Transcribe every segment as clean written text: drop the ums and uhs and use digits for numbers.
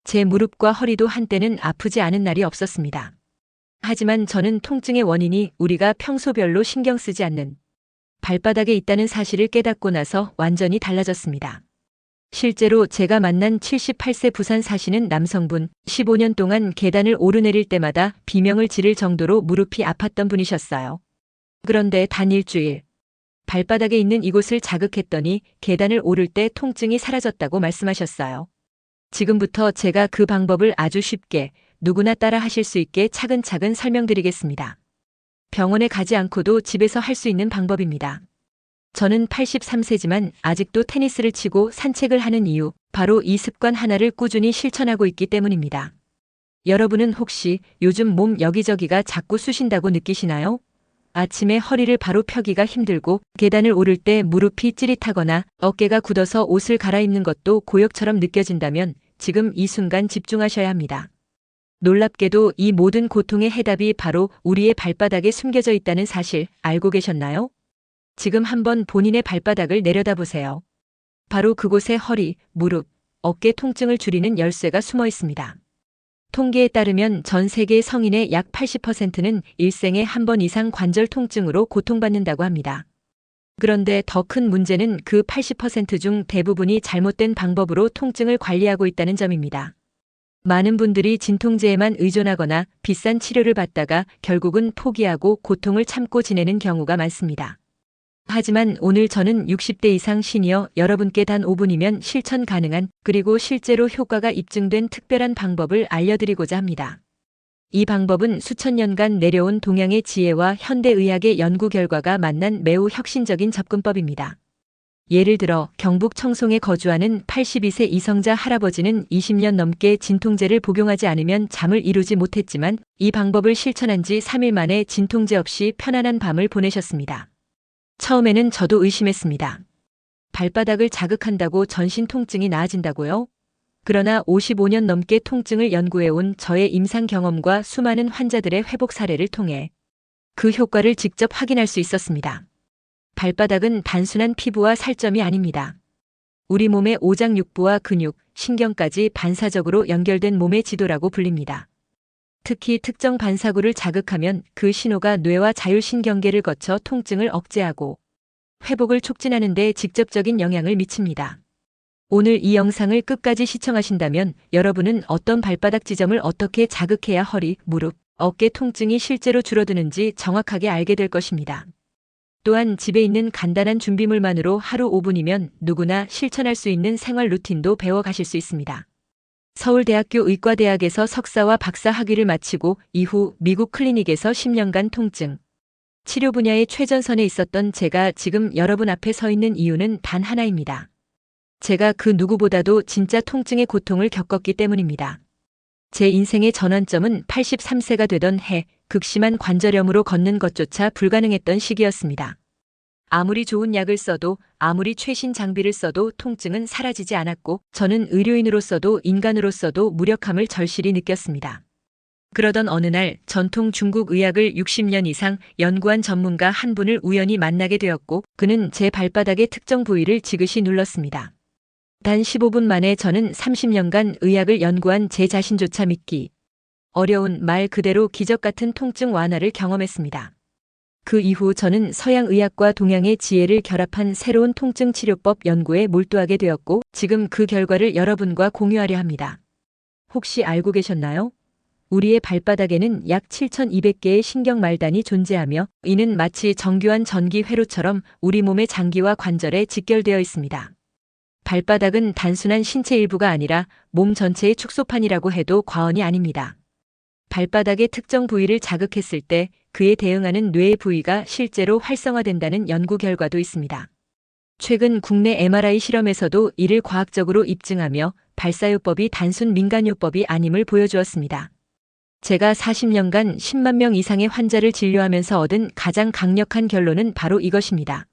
제 무릎과 허리도 한때는 아프지 않은 날이 없었습니다. 하지만 저는 통증의 원인이 우리가 평소 별로 신경 쓰지 않는 발바닥에 있다는 사실을 깨닫고 나서 완전히 달라졌습니다. 실제로 제가 만난 78세 부산 사시는 남성분, 15년 동안 계단을 오르내릴 때마다 비명을 지를 정도로 무릎이 아팠던 분이셨어요. 그런데 단 일주일, 발바닥에 있는 이곳을 자극했더니 계단을 오를 때 통증이 사라졌다고 말씀하셨어요. 지금부터 제가 그 방법을 아주 쉽게 누구나 따라 하실 수 있게 차근차근 설명드리겠습니다. 병원에 가지 않고도 집에서 할 수 있는 방법입니다. 저는 83세지만 아직도 테니스를 치고 산책을 하는 이유, 바로 이 습관 하나를 꾸준히 실천하고 있기 때문입니다. 여러분은 혹시 요즘 몸 여기저기가 자꾸 쑤신다고 느끼시나요? 아침에 허리를 바로 펴기가 힘들고 계단을 오를 때 무릎이 찌릿하거나 어깨가 굳어서 옷을 갈아입는 것도 고역처럼 느껴진다면 지금 이 순간 집중하셔야 합니다. 놀랍게도 이 모든 고통의 해답이 바로 우리의 발바닥에 숨겨져 있다는 사실 알고 계셨나요? 지금 한번 본인의 발바닥을 내려다보세요. 바로 그곳에 허리, 무릎, 어깨 통증을 줄이는 열쇠가 숨어 있습니다. 통계에 따르면 전 세계 성인의 약 80%는 일생에 한 번 이상 관절 통증으로 고통받는다고 합니다. 그런데 더 큰 문제는 그 80% 중 대부분이 잘못된 방법으로 통증을 관리하고 있다는 점입니다. 많은 분들이 진통제에만 의존하거나 비싼 치료를 받다가 결국은 포기하고 고통을 참고 지내는 경우가 많습니다. 하지만 오늘 저는 60대 이상 시니어 여러분께 단 5분이면 실천 가능한 그리고 실제로 효과가 입증된 특별한 방법을 알려드리고자 합니다. 이 방법은 수천 년간 내려온 동양의 지혜와 현대의학의 연구 결과가 만난 매우 혁신적인 접근법입니다. 예를 들어 경북 청송에 거주하는 82세 이성자 할아버지는 20년 넘게 진통제를 복용하지 않으면 잠을 이루지 못했지만 이 방법을 실천한 지 3일 만에 진통제 없이 편안한 밤을 보내셨습니다. 처음에는 저도 의심했습니다. 발바닥을 자극한다고 전신 통증이 나아진다고요? 그러나 55년 넘게 통증을 연구해온 저의 임상 경험과 수많은 환자들의 회복 사례를 통해 그 효과를 직접 확인할 수 있었습니다. 발바닥은 단순한 피부와 살점이 아닙니다. 우리 몸의 오장육부와 근육, 신경까지 반사적으로 연결된 몸의 지도라고 불립니다. 특히 특정 반사구를 자극하면 그 신호가 뇌와 자율신경계를 거쳐 통증을 억제하고 회복을 촉진하는 데 직접적인 영향을 미칩니다. 오늘 이 영상을 끝까지 시청하신다면 여러분은 어떤 발바닥 지점을 어떻게 자극해야 허리, 무릎, 어깨 통증이 실제로 줄어드는지 정확하게 알게 될 것입니다. 또한 집에 있는 간단한 준비물만으로 하루 5분이면 누구나 실천할 수 있는 생활 루틴도 배워가실 수 있습니다. 서울대학교 의과대학에서 석사와 박사 학위를 마치고 이후 미국 클리닉에서 10년간 통증 치료 분야의 최전선에 있었던 제가 지금 여러분 앞에 서 있는 이유는 단 하나입니다. 제가 그 누구보다도 진짜 통증의 고통을 겪었기 때문입니다. 제 인생의 전환점은 83세가 되던 해 극심한 관절염으로 걷는 것조차 불가능했던 시기였습니다. 아무리 좋은 약을 써도 아무리 최신 장비를 써도 통증은 사라지지 않았고 저는 의료인으로서도 인간으로서도 무력함을 절실히 느꼈습니다. 그러던 어느 날 전통 중국 의학을 60년 이상 연구한 전문가 한 분을 우연히 만나게 되었고 그는 제 발바닥의 특정 부위를 지그시 눌렀습니다. 단 15분 만에 저는 30년간 의학을 연구한 제 자신조차 믿기 어려운 말 그대로 기적 같은 통증 완화를 경험했습니다. 그 이후 저는 서양의학과 동양의 지혜를 결합한 새로운 통증 치료법 연구에 몰두하게 되었고 지금 그 결과를 여러분과 공유하려 합니다. 혹시 알고 계셨나요? 우리의 발바닥에는 약 7,200개의 신경말단이 존재하며 이는 마치 정교한 전기 회로처럼 우리 몸의 장기와 관절에 직결되어 있습니다. 발바닥은 단순한 신체 일부가 아니라 몸 전체의 축소판이라고 해도 과언이 아닙니다. 발바닥의 특정 부위를 자극했을 때 그에 대응하는 뇌의 부위가 실제로 활성화된다는 연구 결과도 있습니다. 최근 국내 MRI 실험에서도 이를 과학적으로 입증하며 발사요법이 단순 민간요법이 아님을 보여주었습니다. 제가 40년간 10만 명 이상의 환자를 진료하면서 얻은 가장 강력한 결론은 바로 이것입니다.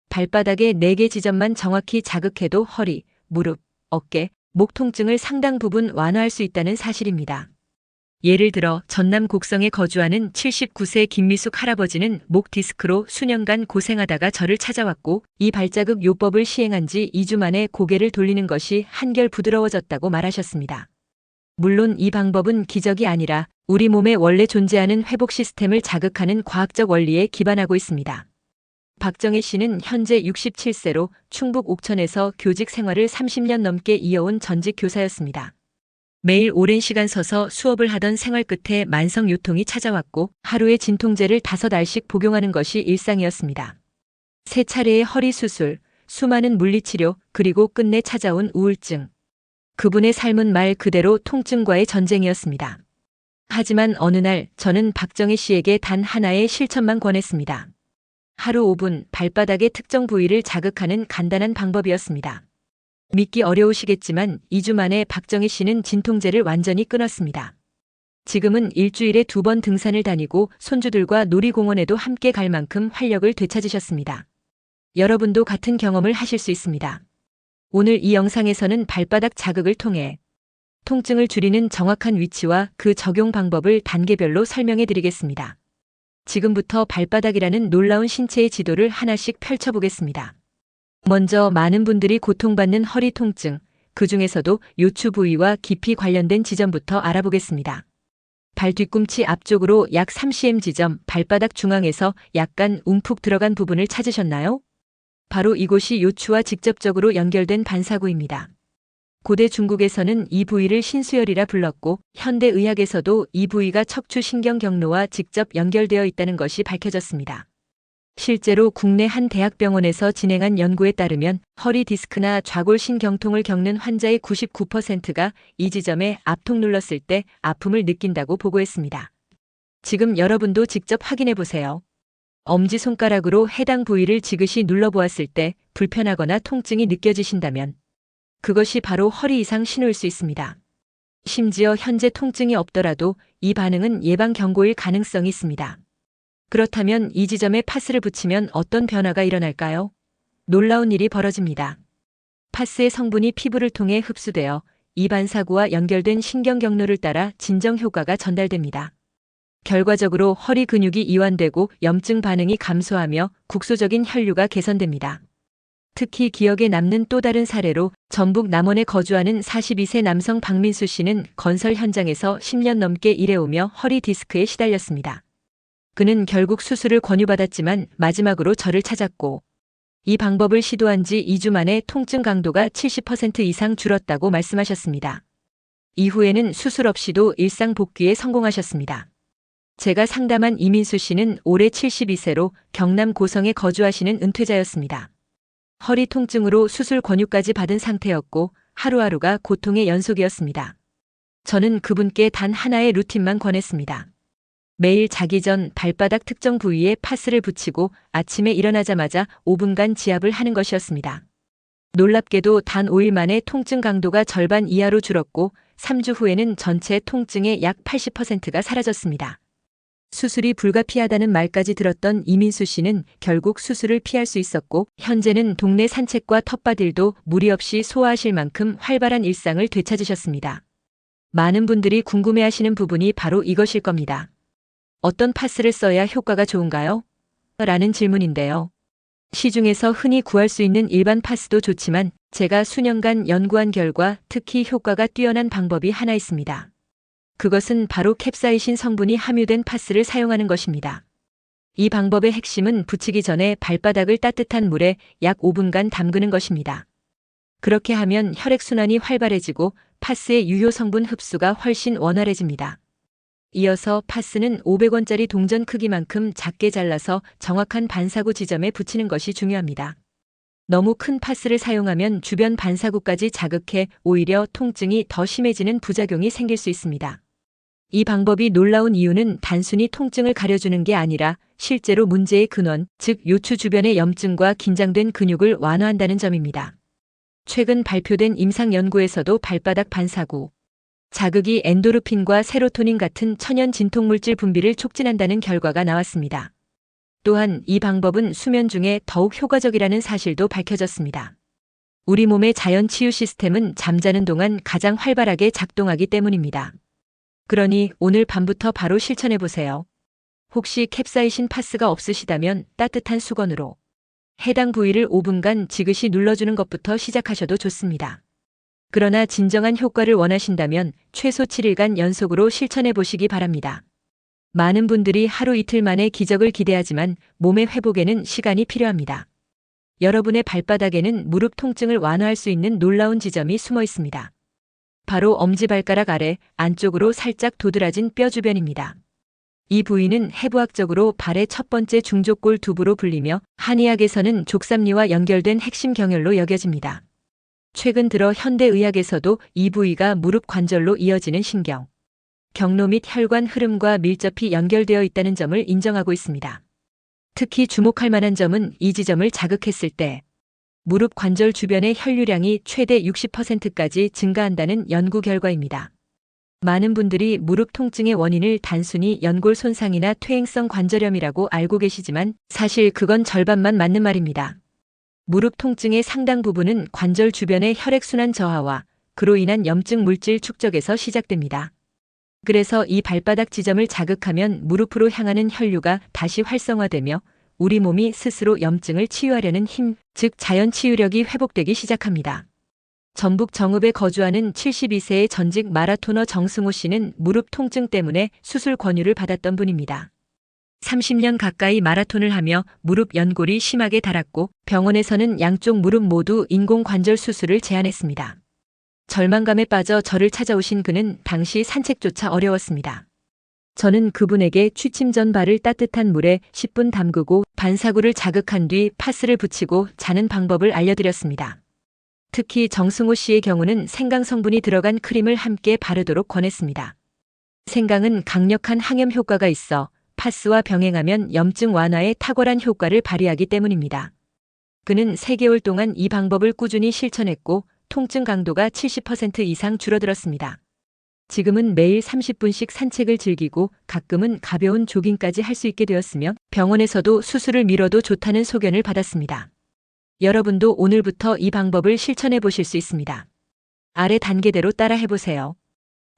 발바닥의 4개 지점만 정확히 자극해도 허리, 무릎, 어깨, 목 통증을 상당 부분 완화할 수 있다는 사실입니다. 예를 들어 전남 곡성에 거주하는 79세 김미숙 할아버지는 목 디스크로 수년간 고생하다가 저를 찾아왔고 이 발자국 요법을 시행한 지 2주 만에 고개를 돌리는 것이 한결 부드러워졌다고 말하셨습니다. 물론 이 방법은 기적이 아니라 우리 몸에 원래 존재하는 회복 시스템을 자극하는 과학적 원리에 기반하고 있습니다. 박정희 씨는 현재 67세로 충북 옥천에서 교직 생활을 30년 넘게 이어온 전직 교사였습니다. 매일 오랜 시간 서서 수업을 하던 생활 끝에 만성 요통이 찾아왔고 하루에 진통제를 5알씩 복용하는 것이 일상이었습니다. 3차례의 허리 수술, 수많은 물리치료, 그리고 끝내 찾아온 우울증. 그분의 삶은 말 그대로 통증과의 전쟁이었습니다. 하지만 어느 날 저는 박정희 씨에게 단 하나의 실천만 권했습니다. 하루 5분 발바닥의 특정 부위를 자극하는 간단한 방법이었습니다. 믿기 어려우시겠지만 2주 만에 박정희 씨는 진통제를 완전히 끊었습니다. 지금은 일주일에 2번 등산을 다니고 손주들과 놀이공원에도 함께 갈 만큼 활력을 되찾으셨습니다. 여러분도 같은 경험을 하실 수 있습니다. 오늘 이 영상에서는 발바닥 자극을 통해 통증을 줄이는 정확한 위치와 그 적용 방법을 단계별로 설명해 드리겠습니다. 지금부터 발바닥이라는 놀라운 신체의 지도를 하나씩 펼쳐보겠습니다. 먼저 많은 분들이 고통받는 허리 통증, 그 중에서도 요추 부위와 깊이 관련된 지점부터 알아보겠습니다. 발 뒤꿈치 앞쪽으로 약 3cm 지점, 발바닥 중앙에서 약간 움푹 들어간 부분을 찾으셨나요? 바로 이곳이 요추와 직접적으로 연결된 반사구입니다. 고대 중국에서는 이 부위를 신수혈이라 불렀고 현대 의학에서도 이 부위가 척추 신경 경로와 직접 연결되어 있다는 것이 밝혀졌습니다. 실제로 국내 한 대학병원에서 진행한 연구에 따르면 허리 디스크나 좌골신경통을 겪는 환자의 99%가 이 지점에 앞통 눌렀을 때 아픔을 느낀다고 보고했습니다. 지금 여러분도 직접 확인해 보세요. 엄지손가락으로 해당 부위를 지그시 눌러보았을 때 불편하거나 통증이 느껴지신다면 그것이 바로 허리 이상 신호일 수 있습니다. 심지어 현재 통증이 없더라도 이 반응은 예방 경고일 가능성이 있습니다. 그렇다면 이 지점에 파스를 붙이면 어떤 변화가 일어날까요? 놀라운 일이 벌어집니다. 파스의 성분이 피부를 통해 흡수되어 이 반사구와 연결된 신경 경로를 따라 진정 효과가 전달됩니다. 결과적으로 허리 근육이 이완되고 염증 반응이 감소하며 국소적인 혈류가 개선됩니다. 특히 기억에 남는 또 다른 사례로 전북 남원에 거주하는 42세 남성 박민수 씨는 건설 현장에서 10년 넘게 일해오며 허리 디스크에 시달렸습니다. 그는 결국 수술을 권유받았지만 마지막으로 저를 찾았고 이 방법을 시도한 지 2주 만에 통증 강도가 70% 이상 줄었다고 말씀하셨습니다. 이후에는 수술 없이도 일상 복귀에 성공하셨습니다. 제가 상담한 이민수 씨는 올해 72세로 경남 고성에 거주하시는 은퇴자였습니다. 허리 통증으로 수술 권유까지 받은 상태였고 하루하루가 고통의 연속이었습니다. 저는 그분께 단 하나의 루틴만 권했습니다. 매일 자기 전 발바닥 특정 부위에 파스를 붙이고 아침에 일어나자마자 5분간 지압을 하는 것이었습니다. 놀랍게도 단 5일 만에 통증 강도가 절반 이하로 줄었고 3주 후에는 전체 통증의 약 80%가 사라졌습니다. 수술이 불가피하다는 말까지 들었던 이민수 씨는 결국 수술을 피할 수 있었고 현재는 동네 산책과 텃밭일도 무리 없이 소화하실 만큼 활발한 일상을 되찾으셨습니다. 많은 분들이 궁금해하시는 부분이 바로 이것일 겁니다. 어떤 파스를 써야 효과가 좋은가요? 라는 질문인데요. 시중에서 흔히 구할 수 있는 일반 파스도 좋지만 제가 수년간 연구한 결과 특히 효과가 뛰어난 방법이 하나 있습니다. 그것은 바로 캡사이신 성분이 함유된 파스를 사용하는 것입니다. 이 방법의 핵심은 붙이기 전에 발바닥을 따뜻한 물에 약 5분간 담그는 것입니다. 그렇게 하면 혈액순환이 활발해지고 파스의 유효 성분 흡수가 훨씬 원활해집니다. 이어서 파스는 500원짜리 동전 크기만큼 작게 잘라서 정확한 반사구 지점에 붙이는 것이 중요합니다. 너무 큰 파스를 사용하면 주변 반사구까지 자극해 오히려 통증이 더 심해지는 부작용이 생길 수 있습니다. 이 방법이 놀라운 이유는 단순히 통증을 가려주는 게 아니라 실제로 문제의 근원, 즉 요추 주변의 염증과 긴장된 근육을 완화한다는 점입니다. 최근 발표된 임상 연구에서도 발바닥 반사구 자극이 엔도르핀과 세로토닌 같은 천연 진통물질 분비를 촉진한다는 결과가 나왔습니다. 또한 이 방법은 수면 중에 더욱 효과적이라는 사실도 밝혀졌습니다. 우리 몸의 자연 치유 시스템은 잠자는 동안 가장 활발하게 작동하기 때문입니다. 그러니 오늘 밤부터 바로 실천해보세요. 혹시 캡사이신 파스가 없으시다면 따뜻한 수건으로 해당 부위를 5분간 지그시 눌러주는 것부터 시작하셔도 좋습니다. 그러나 진정한 효과를 원하신다면 최소 7일간 연속으로 실천해 보시기 바랍니다. 많은 분들이 하루 이틀 만에 기적을 기대하지만 몸의 회복에는 시간이 필요합니다. 여러분의 발바닥에는 무릎 통증을 완화할 수 있는 놀라운 지점이 숨어 있습니다. 바로 엄지발가락 아래 안쪽으로 살짝 도드라진 뼈 주변입니다. 이 부위는 해부학적으로 발의 첫 번째 중족골 두부로 불리며 한의학에서는 족삼리와 연결된 핵심 경혈로 여겨집니다. 최근 들어 현대의학에서도 이 부위가 무릎 관절로 이어지는 신경, 경로 및 혈관 흐름과 밀접히 연결되어 있다는 점을 인정하고 있습니다. 특히 주목할 만한 점은 이 지점을 자극했을 때 무릎 관절 주변의 혈류량이 최대 60%까지 증가한다는 연구 결과입니다. 많은 분들이 무릎 통증의 원인을 단순히 연골 손상이나 퇴행성 관절염이라고 알고 계시지만 사실 그건 절반만 맞는 말입니다. 무릎 통증의 상당 부분은 관절 주변의 혈액순환 저하와 그로 인한 염증 물질 축적에서 시작됩니다. 그래서 이 발바닥 지점을 자극하면 무릎으로 향하는 혈류가 다시 활성화되며 우리 몸이 스스로 염증을 치유하려는 힘, 즉 자연 치유력이 회복되기 시작합니다. 전북 정읍에 거주하는 72세의 전직 마라토너 정승호 씨는 무릎 통증 때문에 수술 권유를 받았던 분입니다. 30년 가까이 마라톤을 하며 무릎 연골이 심하게 닳았고 병원에서는 양쪽 무릎 모두 인공관절 수술을 제안했습니다. 절망감에 빠져 저를 찾아오신 그는 당시 산책조차 어려웠습니다. 저는 그분에게 취침 전 발을 따뜻한 물에 10분 담그고 반사구를 자극한 뒤 파스를 붙이고 자는 방법을 알려드렸습니다. 특히 정승호 씨의 경우는 생강 성분이 들어간 크림을 함께 바르도록 권했습니다. 생강은 강력한 항염 효과가 있어 파스와 병행하면 염증 완화에 탁월한 효과를 발휘하기 때문입니다. 그는 3개월 동안 이 방법을 꾸준히 실천했고 통증 강도가 70% 이상 줄어들었습니다. 지금은 매일 30분씩 산책을 즐기고 가끔은 가벼운 조깅까지 할 수 있게 되었으며 병원에서도 수술을 미뤄도 좋다는 소견을 받았습니다. 여러분도 오늘부터 이 방법을 실천해 보실 수 있습니다. 아래 단계대로 따라 해보세요.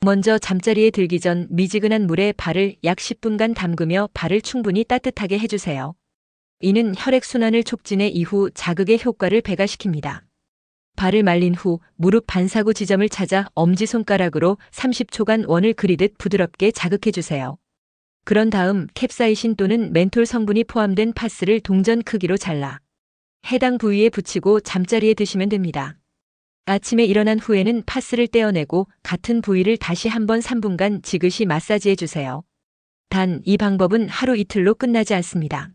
먼저 잠자리에 들기 전 미지근한 물에 발을 약 10분간 담그며 발을 충분히 따뜻하게 해주세요. 이는 혈액순환을 촉진해 이후 자극의 효과를 배가시킵니다. 발을 말린 후 무릎 반사구 지점을 찾아 엄지손가락으로 30초간 원을 그리듯 부드럽게 자극해주세요. 그런 다음 캡사이신 또는 멘톨 성분이 포함된 파스를 동전 크기로 잘라 해당 부위에 붙이고 잠자리에 드시면 됩니다. 아침에 일어난 후에는 파스를 떼어내고 같은 부위를 다시 한번 3분간 지그시 마사지해주세요. 단 이 방법은 하루 이틀로 끝나지 않습니다.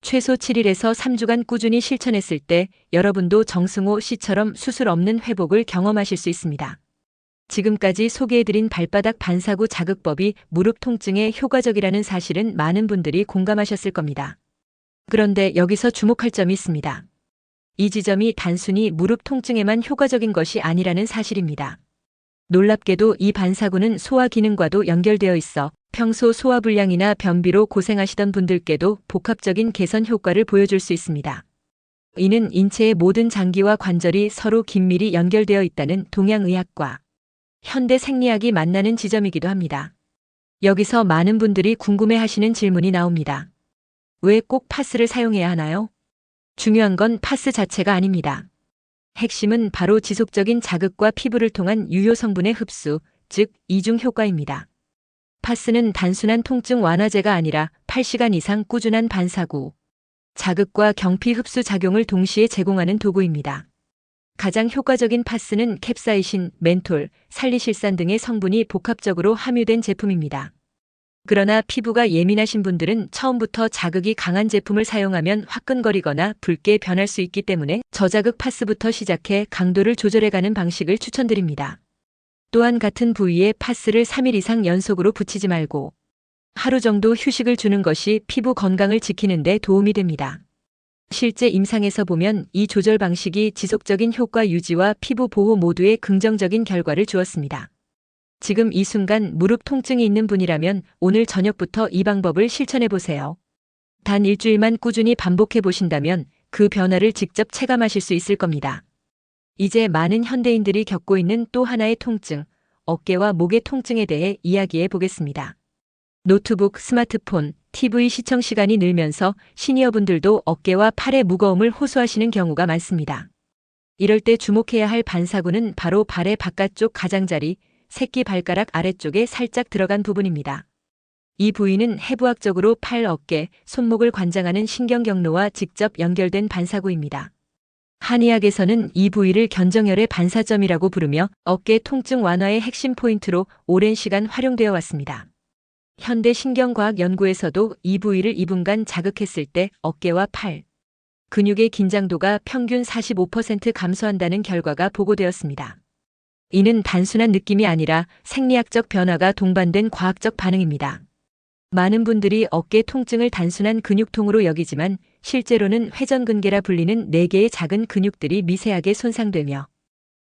최소 7일에서 3주간 꾸준히 실천했을 때 여러분도 정승호 씨처럼 수술 없는 회복을 경험하실 수 있습니다. 지금까지 소개해드린 발바닥 반사구 자극법이 무릎 통증에 효과적이라는 사실은 많은 분들이 공감하셨을 겁니다. 그런데 여기서 주목할 점이 있습니다. 이 지점이 단순히 무릎 통증에만 효과적인 것이 아니라는 사실입니다. 놀랍게도 이 반사구는 소화 기능과도 연결되어 있어 평소 소화불량이나 변비로 고생하시던 분들께도 복합적인 개선 효과를 보여줄 수 있습니다. 이는 인체의 모든 장기와 관절이 서로 긴밀히 연결되어 있다는 동양의학과 현대 생리학이 만나는 지점이기도 합니다. 여기서 많은 분들이 궁금해하시는 질문이 나옵니다. 왜 꼭 파스를 사용해야 하나요? 중요한 건 파스 자체가 아닙니다. 핵심은 바로 지속적인 자극과 피부를 통한 유효 성분의 흡수, 즉 이중 효과입니다. 파스는 단순한 통증 완화제가 아니라 8시간 이상 꾸준한 반사구, 자극과 경피 흡수 작용을 동시에 제공하는 도구입니다. 가장 효과적인 파스는 캡사이신, 멘톨, 살리실산 등의 성분이 복합적으로 함유된 제품입니다. 그러나 피부가 예민하신 분들은 처음부터 자극이 강한 제품을 사용하면 화끈거리거나 붉게 변할 수 있기 때문에 저자극 파스부터 시작해 강도를 조절해가는 방식을 추천드립니다. 또한 같은 부위에 파스를 3일 이상 연속으로 붙이지 말고 하루 정도 휴식을 주는 것이 피부 건강을 지키는 데 도움이 됩니다. 실제 임상에서 보면 이 조절 방식이 지속적인 효과 유지와 피부 보호 모두에 긍정적인 결과를 주었습니다. 지금 이 순간 무릎 통증이 있는 분이라면 오늘 저녁부터 이 방법을 실천해 보세요. 단 일주일만 꾸준히 반복해 보신다면 그 변화를 직접 체감하실 수 있을 겁니다. 이제 많은 현대인들이 겪고 있는 또 하나의 통증, 어깨와 목의 통증에 대해 이야기해 보겠습니다. 노트북, 스마트폰, TV 시청 시간이 늘면서 시니어분들도 어깨와 팔의 무거움을 호소하시는 경우가 많습니다. 이럴 때 주목해야 할 반사구는 바로 발의 바깥쪽 가장자리, 새끼 발가락 아래쪽에 살짝 들어간 부분입니다. 이 부위는 해부학적으로 팔, 어깨, 손목을 관장하는 신경경로와 직접 연결된 반사구입니다. 한의학에서는 이 부위를 견정혈의 반사점이라고 부르며 어깨 통증 완화의 핵심 포인트로 오랜 시간 활용되어 왔습니다. 현대 신경과학 연구에서도 이 부위를 2분간 자극했을 때 어깨와 팔, 근육의 긴장도가 평균 45% 감소한다는 결과가 보고되었습니다. 이는 단순한 느낌이 아니라 생리학적 변화가 동반된 과학적 반응입니다. 많은 분들이 어깨 통증을 단순한 근육통으로 여기지만 실제로는 회전근개라 불리는 4개의 작은 근육들이 미세하게 손상되며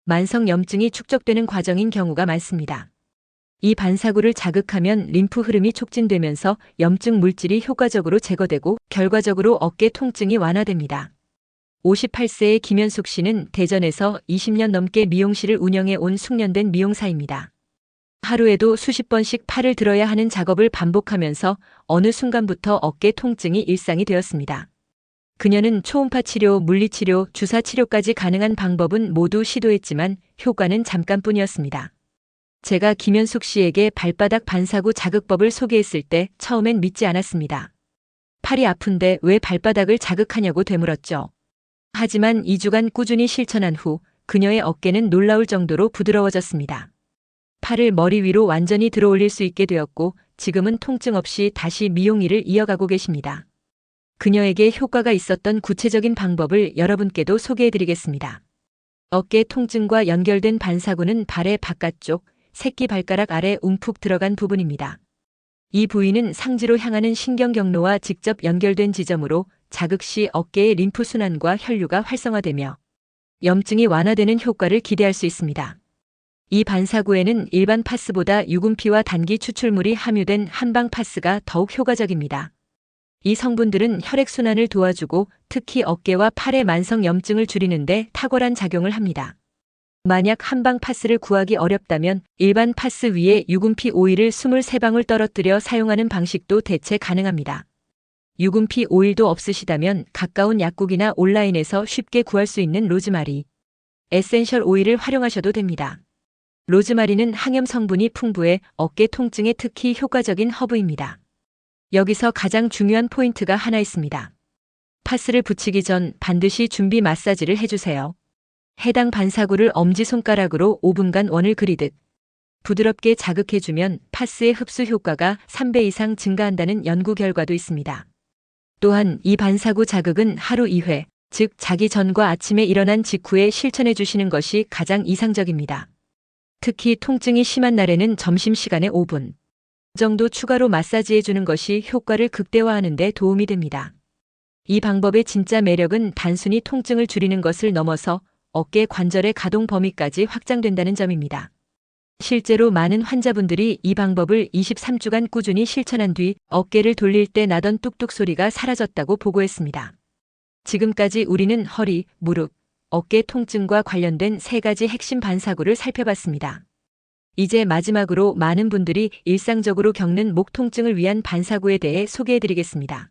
만성 염증이 축적되는 과정인 경우가 많습니다. 이 반사구를 자극하면 림프 흐름이 촉진되면서 염증 물질이 효과적으로 제거되고 결과적으로 어깨 통증이 완화됩니다. 58세의 김현숙 씨는 대전에서 20년 넘게 미용실을 운영해 온 숙련된 미용사입니다. 하루에도 수십 번씩 팔을 들어야 하는 작업을 반복하면서 어느 순간부터 어깨 통증이 일상이 되었습니다. 그녀는 초음파 치료, 물리치료, 주사 치료까지 가능한 방법은 모두 시도했지만 효과는 잠깐뿐이었습니다. 제가 김현숙 씨에게 발바닥 반사구 자극법을 소개했을 때 처음엔 믿지 않았습니다. 팔이 아픈데 왜 발바닥을 자극하냐고 되물었죠. 하지만 2주간 꾸준히 실천한 후 그녀의 어깨는 놀라울 정도로 부드러워졌습니다. 팔을 머리 위로 완전히 들어올릴 수 있게 되었고 지금은 통증 없이 다시 미용 일을 이어가고 계십니다. 그녀에게 효과가 있었던 구체적인 방법을 여러분께도 소개해드리겠습니다. 어깨 통증과 연결된 반사구는 발의 바깥쪽, 새끼 발가락 아래 움푹 들어간 부분입니다. 이 부위는 상지로 향하는 신경경로와 직접 연결된 지점으로 자극 시 어깨의 림프 순환과 혈류가 활성화되며 염증이 완화되는 효과를 기대할 수 있습니다. 이 반사구에는 일반 파스보다 유분피와 단기 추출물이 함유된 한방 파스가 더욱 효과적입니다. 이 성분들은 혈액순환을 도와주고 특히 어깨와 팔의 만성 염증을 줄이는 데 탁월한 작용을 합니다. 만약 한방 파스를 구하기 어렵다면 일반 파스 위에 유분피 오일을 23방울 떨어뜨려 사용하는 방식도 대체 가능합니다. 유분피 오일도 없으시다면 가까운 약국이나 온라인에서 쉽게 구할 수 있는 로즈마리, 에센셜 오일을 활용하셔도 됩니다. 로즈마리는 항염 성분이 풍부해 어깨 통증에 특히 효과적인 허브입니다. 여기서 가장 중요한 포인트가 하나 있습니다. 파스를 붙이기 전 반드시 준비 마사지를 해주세요. 해당 반사구를 엄지손가락으로 5분간 원을 그리듯 부드럽게 자극해주면 파스의 흡수 효과가 3배 이상 증가한다는 연구 결과도 있습니다. 또한 이 반사구 자극은 하루 2회, 즉 자기 전과 아침에 일어난 직후에 실천해 주시는 것이 가장 이상적입니다. 특히 통증이 심한 날에는 점심시간에 5분 정도 추가로 마사지해 주는 것이 효과를 극대화하는 데 도움이 됩니다. 이 방법의 진짜 매력은 단순히 통증을 줄이는 것을 넘어서 어깨 관절의 가동 범위까지 확장된다는 점입니다. 실제로 많은 환자분들이 이 방법을 23주간 꾸준히 실천한 뒤 어깨를 돌릴 때 나던 뚝뚝 소리가 사라졌다고 보고했습니다. 지금까지 우리는 허리, 무릎, 어깨 통증과 관련된 3가지 핵심 반사구를 살펴봤습니다. 이제 마지막으로 많은 분들이 일상적으로 겪는 목 통증을 위한 반사구에 대해 소개해드리겠습니다.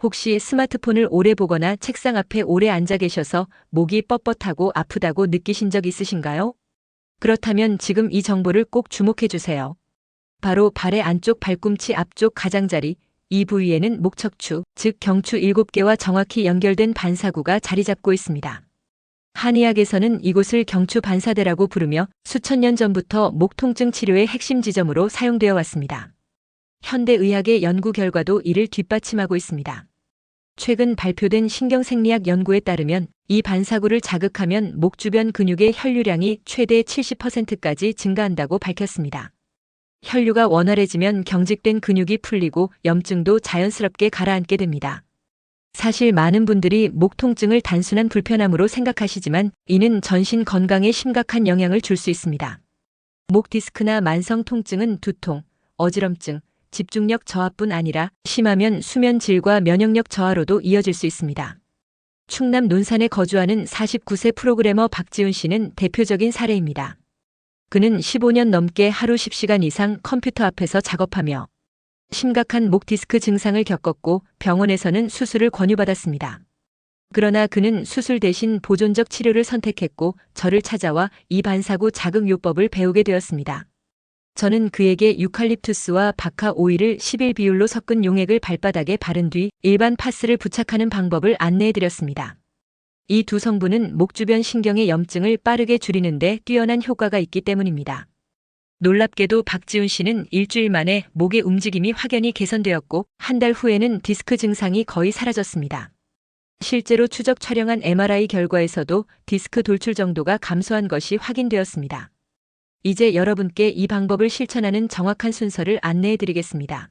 혹시 스마트폰을 오래 보거나 책상 앞에 오래 앉아 계셔서 목이 뻣뻣하고 아프다고 느끼신 적 있으신가요? 그렇다면 지금 이 정보를 꼭 주목해 주세요. 바로 발의 안쪽 발꿈치 앞쪽 가장자리, 이 부위에는 목척추, 즉 경추 7개와 정확히 연결된 반사구가 자리 잡고 있습니다. 한의학에서는 이곳을 경추 반사대라고 부르며 수천 년 전부터 목 통증 치료의 핵심 지점으로 사용되어 왔습니다. 현대의학의 연구 결과도 이를 뒷받침하고 있습니다. 최근 발표된 신경생리학 연구에 따르면 이 반사구를 자극하면 목 주변 근육의 혈류량이 최대 70%까지 증가한다고 밝혔습니다. 혈류가 원활해지면 경직된 근육이 풀리고 염증도 자연스럽게 가라앉게 됩니다. 사실 많은 분들이 목 통증을 단순한 불편함으로 생각하시지만 이는 전신 건강에 심각한 영향을 줄 수 있습니다. 목 디스크나 만성 통증은 두통, 어지럼증, 집중력 저하뿐 아니라 심하면 수면 질과 면역력 저하로도 이어질 수 있습니다. 충남 논산에 거주하는 49세 프로그래머 박지훈 씨는 대표적인 사례입니다. 그는 15년 넘게 하루 10시간 이상 컴퓨터 앞에서 작업하며 심각한 목 디스크 증상을 겪었고 병원에서는 수술을 권유받았습니다. 그러나 그는 수술 대신 보존적 치료를 선택했고 저를 찾아와 이 반사구 자극요법을 배우게 되었습니다. 저는 그에게 유칼립투스와 바카 오일을 11 비율로 섞은 용액을 발바닥에 바른 뒤 일반 파스를 부착하는 방법을 안내해드렸습니다. 이 두 성분은 목 주변 신경의 염증을 빠르게 줄이는 데 뛰어난 효과가 있기 때문입니다. 놀랍게도 박지훈 씨는 일주일 만에 목의 움직임이 확연히 개선되었고 한 달 후에는 디스크 증상이 거의 사라졌습니다. 실제로 추적 촬영한 MRI 결과에서도 디스크 돌출 정도가 감소한 것이 확인되었습니다. 이제 여러분께 이 방법을 실천하는 정확한 순서를 안내해 드리겠습니다.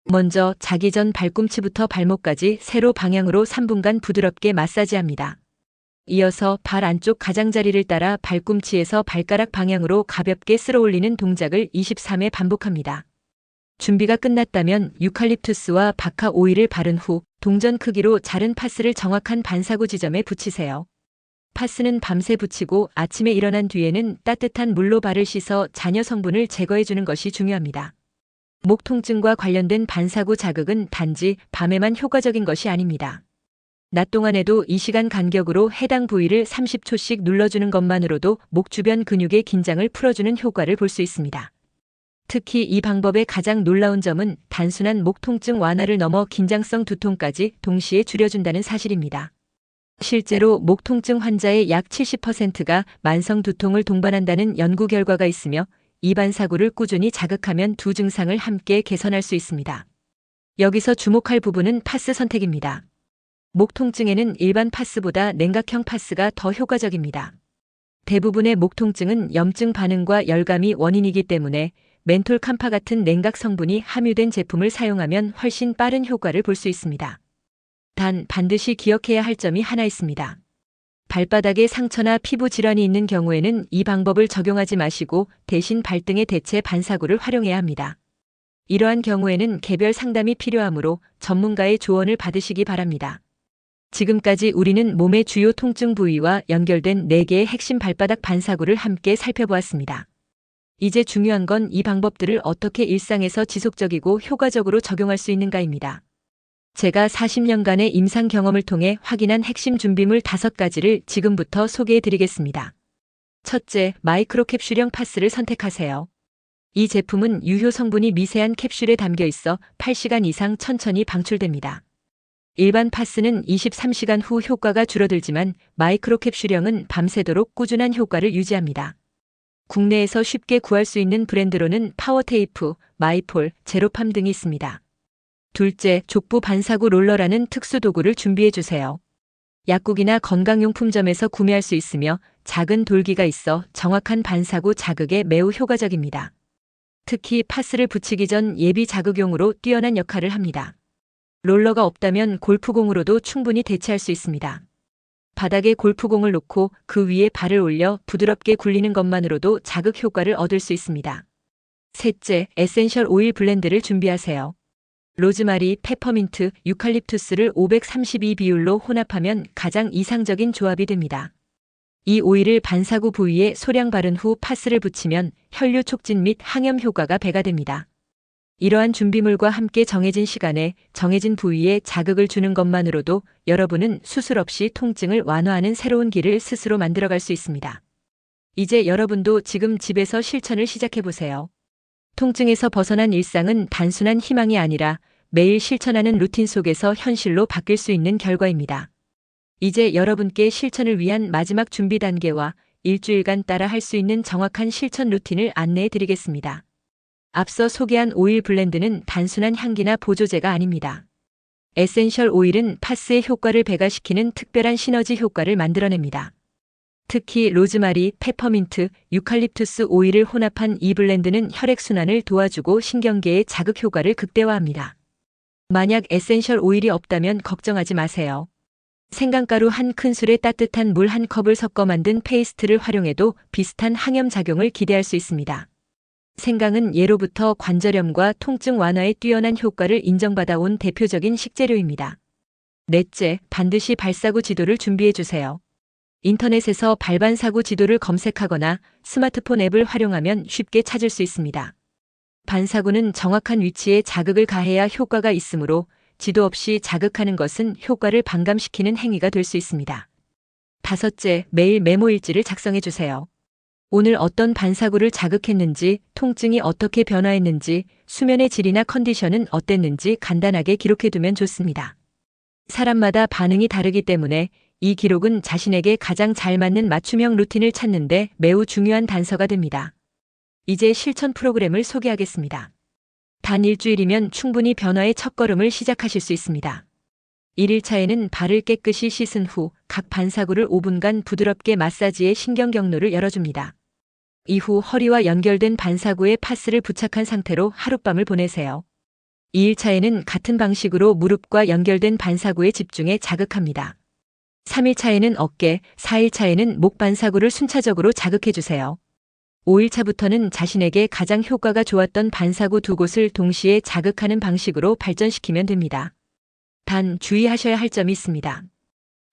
먼저 자기 전 발꿈치부터 발목까지 세로 방향으로 3분간 부드럽게 마사지합니다. 이어서 발 안쪽 가장자리를 따라 발꿈치에서 발가락 방향으로 가볍게 쓸어 올리는 동작을 23회 반복합니다. 준비가 끝났다면 유칼립투스와 바카 오일을 바른 후 동전 크기로 자른 파스를 정확한 반사구 지점에 붙이세요. 파스는 밤새 붙이고 아침에 일어난 뒤에는 따뜻한 물로 발을 씻어 잔여 성분을 제거해주는 것이 중요합니다. 목 통증과 관련된 반사구 자극은 단지 밤에만 효과적인 것이 아닙니다. 낮 동안에도 이 시간 간격으로 해당 부위를 30초씩 눌러주는 것만으로도 목 주변 근육의 긴장을 풀어주는 효과를 볼 수 있습니다. 특히 이 방법의 가장 놀라운 점은 단순한 목 통증 완화를 넘어 긴장성 두통까지 동시에 줄여준다는 사실입니다. 실제로 목 통증 환자의 약 70%가 만성 두통을 동반한다는 연구 결과가 있으며 이 반사구를 꾸준히 자극하면 두 증상을 함께 개선할 수 있습니다. 여기서 주목할 부분은 파스 선택입니다. 목 통증에는 일반 파스보다 냉각형 파스가 더 효과적입니다. 대부분의 목 통증은 염증 반응과 열감이 원인이기 때문에 멘톨 캄파 같은 냉각 성분이 함유된 제품을 사용하면 훨씬 빠른 효과를 볼 수 있습니다. 단 반드시 기억해야 할 점이 하나 있습니다. 발바닥에 상처나 피부 질환이 있는 경우에는 이 방법을 적용하지 마시고 대신 발등의 대체 반사구를 활용해야 합니다. 이러한 경우에는 개별 상담이 필요하므로 전문가의 조언을 받으시기 바랍니다. 지금까지 우리는 몸의 주요 통증 부위와 연결된 4개의 핵심 발바닥 반사구를 함께 살펴보았습니다. 이제 중요한 건 이 방법들을 어떻게 일상에서 지속적이고 효과적으로 적용할 수 있는가입니다. 제가 40년간의 임상 경험을 통해 확인한 핵심 준비물 5가지를 지금부터 소개해 드리겠습니다. 첫째, 마이크로캡슐형 파스를 선택하세요. 이 제품은 유효 성분이 미세한 캡슐에 담겨 있어 8시간 이상 천천히 방출됩니다. 일반 파스는 23시간 후 효과가 줄어들지만 마이크로캡슐형은 밤새도록 꾸준한 효과를 유지합니다. 국내에서 쉽게 구할 수 있는 브랜드로는 파워테이프, 마이폴, 제로팜 등이 있습니다. 둘째, 족부 반사구 롤러라는 특수 도구를 준비해 주세요. 약국이나 건강용품점에서 구매할 수 있으며 작은 돌기가 있어 정확한 반사구 자극에 매우 효과적입니다. 특히 파스를 붙이기 전 예비 자극용으로 뛰어난 역할을 합니다. 롤러가 없다면 골프공으로도 충분히 대체할 수 있습니다. 바닥에 골프공을 놓고 그 위에 발을 올려 부드럽게 굴리는 것만으로도 자극 효과를 얻을 수 있습니다. 셋째, 에센셜 오일 블렌드를 준비하세요. 로즈마리, 페퍼민트, 유칼립투스를 532 비율로 혼합하면 가장 이상적인 조합이 됩니다. 이 오일을 반사구 부위에 소량 바른 후 파스를 붙이면 혈류 촉진 및 항염 효과가 배가 됩니다. 이러한 준비물과 함께 정해진 시간에 정해진 부위에 자극을 주는 것만으로도 여러분은 수술 없이 통증을 완화하는 새로운 길을 스스로 만들어갈 수 있습니다. 이제 여러분도 지금 집에서 실천을 시작해보세요. 통증에서 벗어난 일상은 단순한 희망이 아니라 매일 실천하는 루틴 속에서 현실로 바뀔 수 있는 결과입니다. 이제 여러분께 실천을 위한 마지막 준비 단계와 일주일간 따라 할 수 있는 정확한 실천 루틴을 안내해 드리겠습니다. 앞서 소개한 오일 블렌드는 단순한 향기나 보조제가 아닙니다. 에센셜 오일은 파스의 효과를 배가시키는 특별한 시너지 효과를 만들어냅니다. 특히 로즈마리, 페퍼민트, 유칼립투스 오일을 혼합한 이 블렌드는 혈액순환을 도와주고 신경계의 자극 효과를 극대화합니다. 만약 에센셜 오일이 없다면 걱정하지 마세요. 생강가루 한 큰술에 따뜻한 물 한 컵을 섞어 만든 페이스트를 활용해도 비슷한 항염 작용을 기대할 수 있습니다. 생강은 예로부터 관절염과 통증 완화에 뛰어난 효과를 인정받아 온 대표적인 식재료입니다. 넷째, 반드시 발사구 지도를 준비해 주세요. 인터넷에서 발반사구 지도를 검색하거나 스마트폰 앱을 활용하면 쉽게 찾을 수 있습니다. 반사구는 정확한 위치에 자극을 가해야 효과가 있으므로 지도 없이 자극하는 것은 효과를 반감시키는 행위가 될 수 있습니다. 다섯째, 매일 메모 일지를 작성해 주세요. 오늘 어떤 반사구를 자극했는지, 통증이 어떻게 변화했는지, 수면의 질이나 컨디션은 어땠는지 간단하게 기록해 두면 좋습니다. 사람마다 반응이 다르기 때문에 이 기록은 자신에게 가장 잘 맞는 맞춤형 루틴을 찾는데 매우 중요한 단서가 됩니다. 이제 실천 프로그램을 소개하겠습니다. 단 일주일이면 충분히 변화의 첫걸음을 시작하실 수 있습니다. 1일차에는 발을 깨끗이 씻은 후 각 반사구를 5분간 부드럽게 마사지해 신경 경로를 열어줍니다. 이후 허리와 연결된 반사구에 파스를 부착한 상태로 하룻밤을 보내세요. 2일차에는 같은 방식으로 무릎과 연결된 반사구에 집중해 자극합니다. 3일차에는 어깨, 4일차에는 목 반사구를 순차적으로 자극해주세요. 5일차부터는 자신에게 가장 효과가 좋았던 반사구 두 곳을 동시에 자극하는 방식으로 발전시키면 됩니다. 단 주의하셔야 할 점이 있습니다.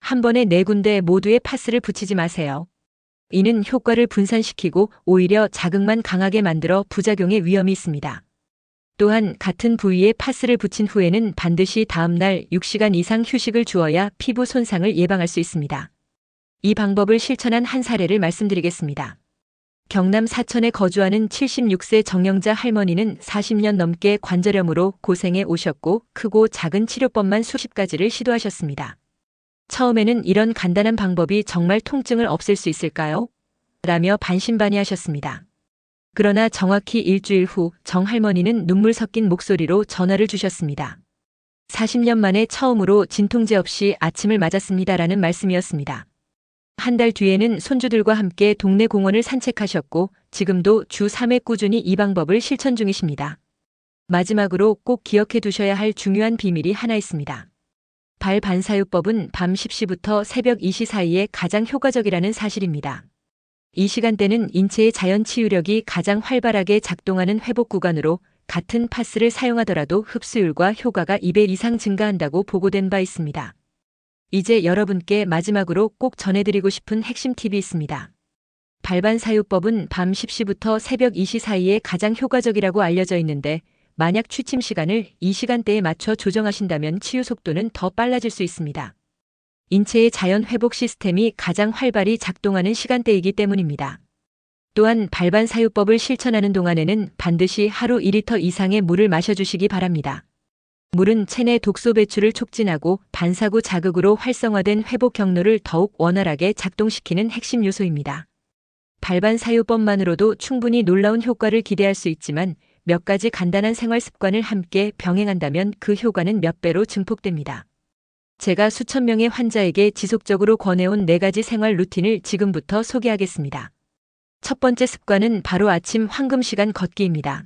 한 번에 4군데 모두에 파스를 붙이지 마세요. 이는 효과를 분산시키고 오히려 자극만 강하게 만들어 부작용의 위험이 있습니다. 또한 같은 부위에 파스를 붙인 후에는 반드시 다음날 6시간 이상 휴식을 주어야 피부 손상을 예방할 수 있습니다. 이 방법을 실천한 한 사례를 말씀드리겠습니다. 경남 사천에 거주하는 76세 정영자 할머니는 40년 넘게 관절염으로 고생해 오셨고 크고 작은 치료법만 수십 가지를 시도하셨습니다. 처음에는 이런 간단한 방법이 정말 통증을 없앨 수 있을까요? 라며 반신반의하셨습니다. 그러나 정확히 일주일 후 정 할머니는 눈물 섞인 목소리로 전화를 주셨습니다. 40년 만에 처음으로 진통제 없이 아침을 맞았습니다라는 말씀이었습니다. 한 달 뒤에는 손주들과 함께 동네 공원을 산책하셨고 지금도 주 3회 꾸준히 이 방법을 실천 중이십니다. 마지막으로 꼭 기억해 두셔야 할 중요한 비밀이 하나 있습니다. 발 반사요법은 밤 10시부터 새벽 2시 사이에 가장 효과적이라는 사실입니다. 이 시간대는 인체의 자연 치유력이 가장 활발하게 작동하는 회복 구간으로 같은 파스를 사용하더라도 흡수율과 효과가 2배 이상 증가한다고 보고된 바 있습니다. 이제 여러분께 마지막으로 꼭 전해드리고 싶은 핵심 팁이 있습니다. 발반사요법은 밤 10시부터 새벽 2시 사이에 가장 효과적이라고 알려져 있는데 만약 취침 시간을 이 시간대에 맞춰 조정하신다면 치유 속도는 더 빨라질 수 있습니다. 인체의 자연 회복 시스템이 가장 활발히 작동하는 시간대이기 때문입니다. 또한 발반사요법을 실천하는 동안에는 반드시 하루 2리터 이상의 물을 마셔주시기 바랍니다. 물은 체내 독소 배출을 촉진하고 반사구 자극으로 활성화된 회복 경로를 더욱 원활하게 작동시키는 핵심 요소입니다. 발반사요법만으로도 충분히 놀라운 효과를 기대할 수 있지만 몇 가지 간단한 생활 습관을 함께 병행한다면 그 효과는 몇 배로 증폭됩니다. 제가 수천 명의 환자에게 지속적으로 권해온 4가지 생활 루틴을 지금부터 소개하겠습니다. 첫 번째 습관은 바로 아침 황금시간 걷기입니다.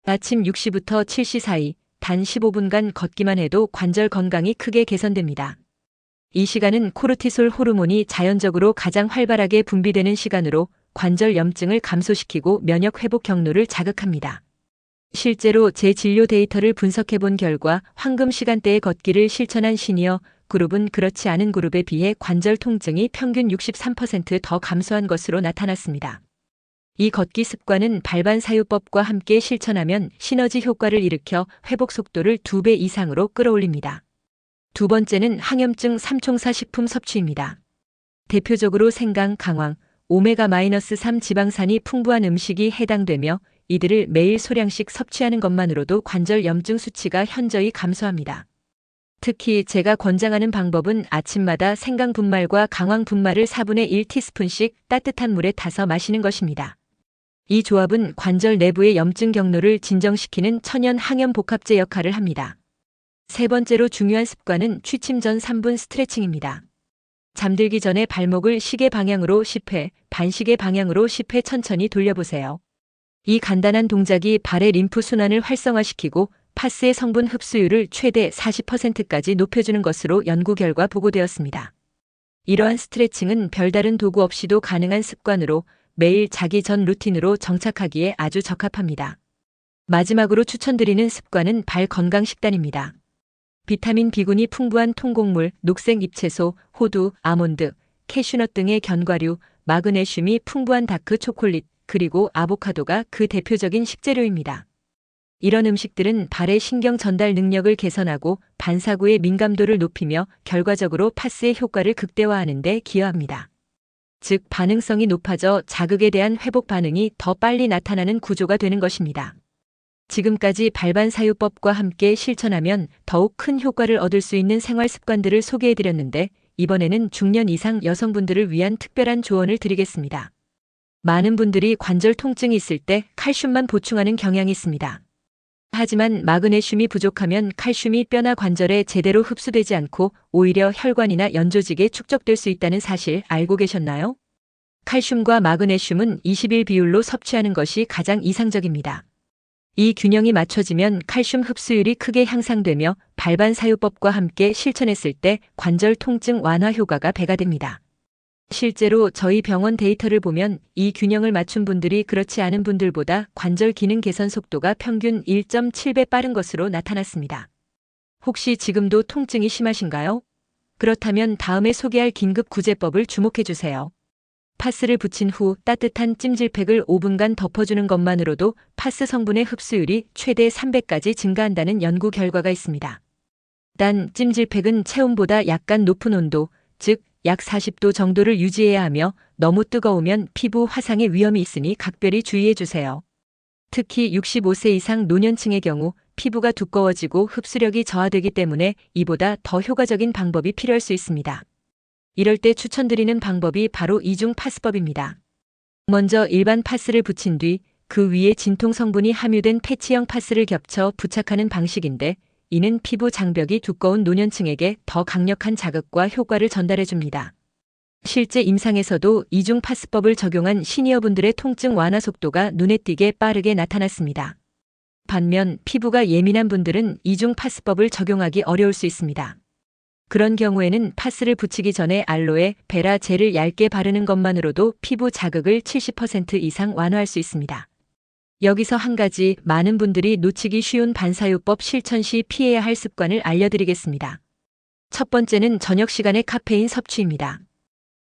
아침 6시부터 7시 사이 단 15분간 걷기만 해도 관절 건강이 크게 개선됩니다. 이 시간은 코르티솔 호르몬이 자연적으로 가장 활발하게 분비되는 시간으로 관절 염증을 감소시키고 면역 회복 경로를 자극합니다. 실제로 제 진료 데이터를 분석해 본 결과 황금 시간대의 걷기를 실천한 시니어 그룹은 그렇지 않은 그룹에 비해 관절 통증이 평균 63% 더 감소한 것으로 나타났습니다. 이 걷기 습관은 발반사요법과 함께 실천하면 시너지 효과를 일으켜 회복 속도를 2배 이상으로 끌어올립니다. 두 번째는 항염증 삼총사 식품 섭취입니다. 대표적으로 생강, 강황, 오메가-3 지방산이 풍부한 음식이 해당되며 이들을 매일 소량씩 섭취하는 것만으로도 관절 염증 수치가 현저히 감소합니다. 특히 제가 권장하는 방법은 아침마다 생강 분말과 강황 분말을 4분의 1티스푼씩 따뜻한 물에 타서 마시는 것입니다. 이 조합은 관절 내부의 염증 경로를 진정시키는 천연 항염 복합제 역할을 합니다. 세 번째로 중요한 습관은 취침 전 3분 스트레칭입니다. 잠들기 전에 발목을 시계 방향으로 10회, 반시계 방향으로 10회 천천히 돌려보세요. 이 간단한 동작이 발의 림프 순환을 활성화시키고 파스의 성분 흡수율을 최대 40%까지 높여주는 것으로 연구 결과 보고되었습니다. 이러한 스트레칭은 별다른 도구 없이도 가능한 습관으로 매일 자기 전 루틴으로 정착하기에 아주 적합합니다. 마지막으로 추천드리는 습관은 발 건강 식단입니다. 비타민 B군이 풍부한 통곡물, 녹색 잎채소, 호두, 아몬드, 캐슈넛 등의 견과류, 마그네슘이 풍부한 다크 초콜릿, 그리고 아보카도가 그 대표적인 식재료입니다. 이런 음식들은 발의 신경 전달 능력을 개선하고 반사구의 민감도를 높이며 결과적으로 파스의 효과를 극대화하는 데 기여합니다. 즉, 반응성이 높아져 자극에 대한 회복 반응이 더 빨리 나타나는 구조가 되는 것입니다. 지금까지 발반사유법과 함께 실천하면 더욱 큰 효과를 얻을 수 있는 생활 습관들을 소개해드렸는데, 이번에는 중년 이상 여성분들을 위한 특별한 조언을 드리겠습니다. 많은 분들이 관절 통증이 있을 때 칼슘만 보충하는 경향이 있습니다. 하지만 마그네슘이 부족하면 칼슘이 뼈나 관절에 제대로 흡수되지 않고 오히려 혈관이나 연조직에 축적될 수 있다는 사실 알고 계셨나요? 칼슘과 마그네슘은 20일 비율로 섭취하는 것이 가장 이상적입니다. 이 균형이 맞춰지면 칼슘 흡수율이 크게 향상되며 발반사유법과 함께 실천했을 때 관절 통증 완화 효과가 배가 됩니다. 실제로 저희 병원 데이터를 보면 이 균형을 맞춘 분들이 그렇지 않은 분들보다 관절 기능 개선 속도가 평균 1.7배 빠른 것으로 나타났습니다. 혹시 지금도 통증이 심하신가요? 그렇다면 다음에 소개할 긴급 구제법을 주목해주세요. 파스를 붙인 후 따뜻한 찜질팩을 5분간 덮어주는 것만으로도 파스 성분의 흡수율이 최대 3배까지 증가한다는 연구 결과가 있습니다. 단, 찜질팩은 체온보다 약간 높은 온도, 즉 약 40도 정도를 유지해야 하며 너무 뜨거우면 피부 화상의 위험이 있으니 각별히 주의해주세요. 특히 65세 이상 노년층의 경우 피부가 두꺼워지고 흡수력이 저하되기 때문에 이보다 더 효과적인 방법이 필요할 수 있습니다. 이럴 때 추천드리는 방법이 바로 이중 파스법입니다. 먼저 일반 파스를 붙인 뒤 그 위에 진통 성분이 함유된 패치형 파스를 겹쳐 부착하는 방식인데, 이는 피부 장벽이 두꺼운 노년층에게 더 강력한 자극과 효과를 전달해 줍니다. 실제 임상에서도 이중 파스법을 적용한 시니어분들의 통증 완화 속도가 눈에 띄게 빠르게 나타났습니다. 반면 피부가 예민한 분들은 이중 파스법을 적용하기 어려울 수 있습니다. 그런 경우에는 파스를 붙이기 전에 알로에 베라 젤을 얇게 바르는 것만으로도 피부 자극을 70% 이상 완화할 수 있습니다. 여기서 한 가지 많은 분들이 놓치기 쉬운 반사유법 실천 시 피해야 할 습관을 알려드리겠습니다. 첫 번째는 저녁 시간의 카페인 섭취입니다.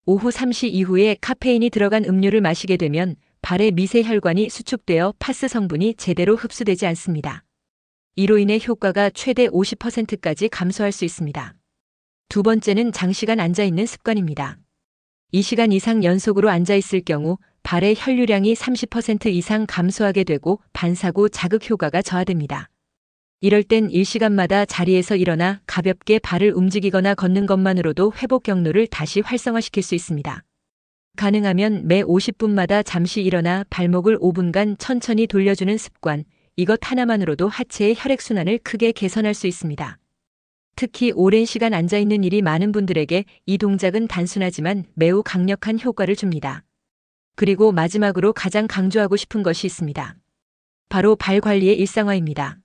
오후 3시 이후에 카페인이 들어간 음료를 마시게 되면 발의 미세 혈관이 수축되어 파스 성분이 제대로 흡수되지 않습니다. 이로 인해 효과가 최대 50%까지 감소할 수 있습니다. 두 번째는 장시간 앉아있는 습관입니다. 2시간 이상 연속으로 앉아있을 경우 발의 혈류량이 30% 이상 감소하게 되고 반사구 자극 효과가 저하됩니다. 이럴 땐 1시간마다 자리에서 일어나 가볍게 발을 움직이거나 걷는 것만으로도 회복 경로를 다시 활성화시킬 수 있습니다. 가능하면 매 50분마다 잠시 일어나 발목을 5분간 천천히 돌려주는 습관, 이것 하나만으로도 하체의 혈액순환을 크게 개선할 수 있습니다. 특히 오랜 시간 앉아있는 일이 많은 분들에게 이 동작은 단순하지만 매우 강력한 효과를 줍니다. 그리고 마지막으로 가장 강조하고 싶은 것이 있습니다. 바로 발 관리의 일상화입니다.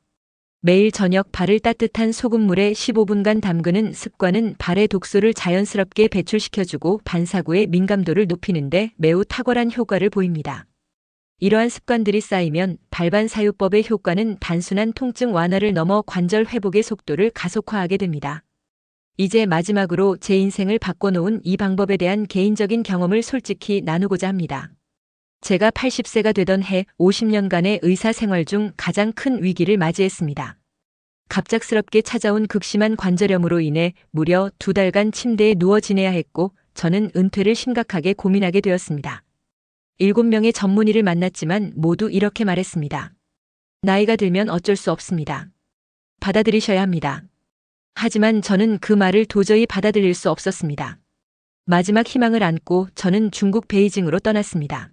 매일 저녁 발을 따뜻한 소금물에 15분간 담그는 습관은 발의 독소를 자연스럽게 배출시켜주고 반사구의 민감도를 높이는데 매우 탁월한 효과를 보입니다. 이러한 습관들이 쌓이면 발반사유법의 효과는 단순한 통증 완화를 넘어 관절 회복의 속도를 가속화하게 됩니다. 이제 마지막으로 제 인생을 바꿔놓은 이 방법에 대한 개인적인 경험을 솔직히 나누고자 합니다. 제가 80세가 되던 해 50년간의 의사 생활 중 가장 큰 위기를 맞이했습니다. 갑작스럽게 찾아온 극심한 관절염으로 인해 무려 2달간 침대에 누워 지내야 했고, 저는 은퇴를 심각하게 고민하게 되었습니다. 7명의 전문의를 만났지만 모두 이렇게 말했습니다. 나이가 들면 어쩔 수 없습니다. 받아들이셔야 합니다. 하지만 저는 그 말을 도저히 받아들일 수 없었습니다. 마지막 희망을 안고 저는 중국 베이징으로 떠났습니다.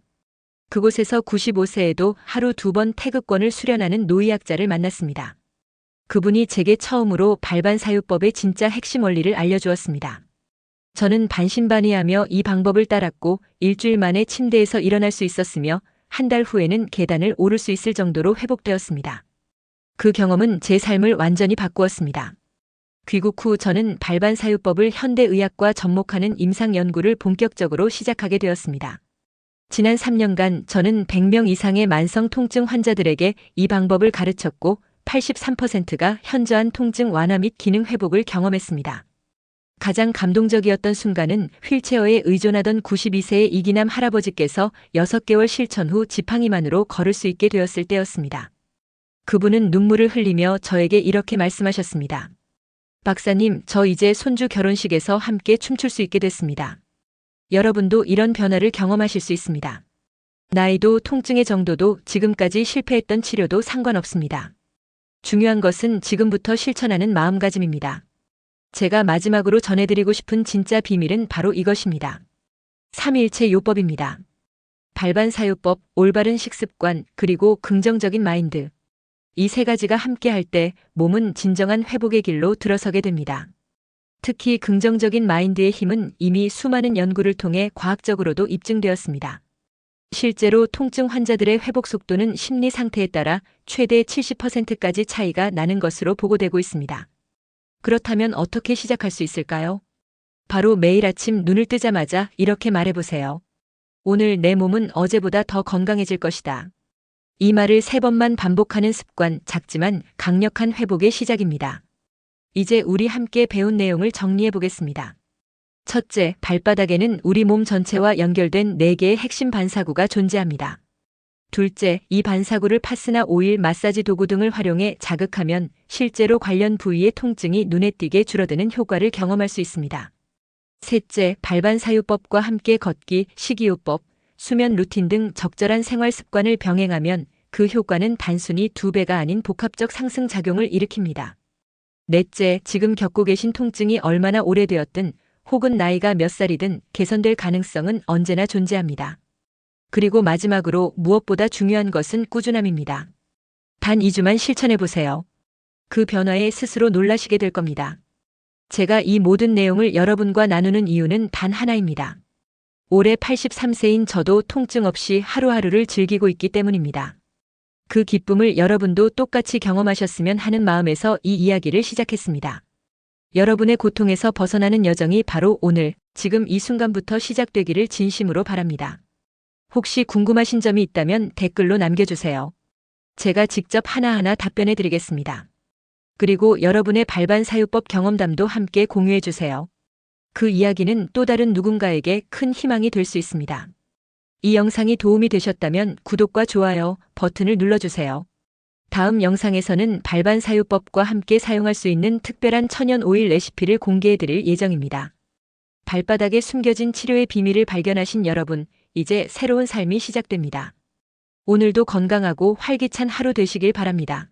그곳에서 95세에도 하루 2번 태극권을 수련하는 노의학자를 만났습니다. 그분이 제게 처음으로 발반사유법의 진짜 핵심 원리를 알려주었습니다. 저는 반신반의하며 이 방법을 따랐고 일주일 만에 침대에서 일어날 수 있었으며 한 달 후에는 계단을 오를 수 있을 정도로 회복되었습니다. 그 경험은 제 삶을 완전히 바꾸었습니다. 귀국 후 저는 발반사유법을 현대의학과 접목하는 임상 연구를 본격적으로 시작하게 되었습니다. 지난 3년간 저는 100명 이상의 만성 통증 환자들에게 이 방법을 가르쳤고 83%가 현저한 통증 완화 및 기능 회복을 경험했습니다. 가장 감동적이었던 순간은 휠체어에 의존하던 92세의 이기남 할아버지께서 6개월 실천 후 지팡이만으로 걸을 수 있게 되었을 때였습니다. 그분은 눈물을 흘리며 저에게 이렇게 말씀하셨습니다. 박사님, 저 이제 손주 결혼식에서 함께 춤출 수 있게 됐습니다. 여러분도 이런 변화를 경험하실 수 있습니다. 나이도 통증의 정도도 지금까지 실패했던 치료도 상관없습니다. 중요한 것은 지금부터 실천하는 마음가짐입니다. 제가 마지막으로 전해드리고 싶은 진짜 비밀은 바로 이것입니다. 삼위일체 요법입니다. 발반사요법, 올바른 식습관, 그리고 긍정적인 마인드. 이 세 가지가 함께 할 때 몸은 진정한 회복의 길로 들어서게 됩니다. 특히 긍정적인 마인드의 힘은 이미 수많은 연구를 통해 과학적으로도 입증되었습니다. 실제로 통증 환자들의 회복 속도는 심리 상태에 따라 최대 70%까지 차이가 나는 것으로 보고되고 있습니다. 그렇다면 어떻게 시작할 수 있을까요? 바로 매일 아침 눈을 뜨자마자 이렇게 말해보세요. 오늘 내 몸은 어제보다 더 건강해질 것이다. 이 말을 3번만 반복하는 습관, 작지만 강력한 회복의 시작입니다. 이제 우리 함께 배운 내용을 정리해 보겠습니다. 첫째, 발바닥에는 우리 몸 전체와 연결된 4개의 핵심 반사구가 존재합니다. 둘째, 이 반사구를 파스나 오일, 마사지 도구 등을 활용해 자극하면 실제로 관련 부위의 통증이 눈에 띄게 줄어드는 효과를 경험할 수 있습니다. 셋째, 발반사요법과 함께 걷기, 식이요법, 수면 루틴 등 적절한 생활 습관을 병행하면 그 효과는 단순히 2배가 아닌 복합적 상승작용을 일으킵니다. 넷째, 지금 겪고 계신 통증이 얼마나 오래되었든 혹은 나이가 몇 살이든 개선될 가능성은 언제나 존재합니다. 그리고 마지막으로 무엇보다 중요한 것은 꾸준함입니다. 단 2주만 실천해보세요. 그 변화에 스스로 놀라시게 될 겁니다. 제가 이 모든 내용을 여러분과 나누는 이유는 단 하나입니다. 올해 83세인 저도 통증 없이 하루하루를 즐기고 있기 때문입니다. 그 기쁨을 여러분도 똑같이 경험하셨으면 하는 마음에서 이 이야기를 시작했습니다. 여러분의 고통에서 벗어나는 여정이 바로 오늘, 지금 이 순간부터 시작되기를 진심으로 바랍니다. 혹시 궁금하신 점이 있다면 댓글로 남겨주세요. 제가 직접 하나하나 답변해 드리겠습니다. 그리고 여러분의 발반사요법 경험담도 함께 공유해 주세요. 그 이야기는 또 다른 누군가에게 큰 희망이 될 수 있습니다. 이 영상이 도움이 되셨다면 구독과 좋아요 버튼을 눌러주세요. 다음 영상에서는 발반사요법과 함께 사용할 수 있는 특별한 천연 오일 레시피를 공개해 드릴 예정입니다. 발바닥에 숨겨진 치료의 비밀을 발견하신 여러분, 이제 새로운 삶이 시작됩니다. 오늘도 건강하고 활기찬 하루 되시길 바랍니다.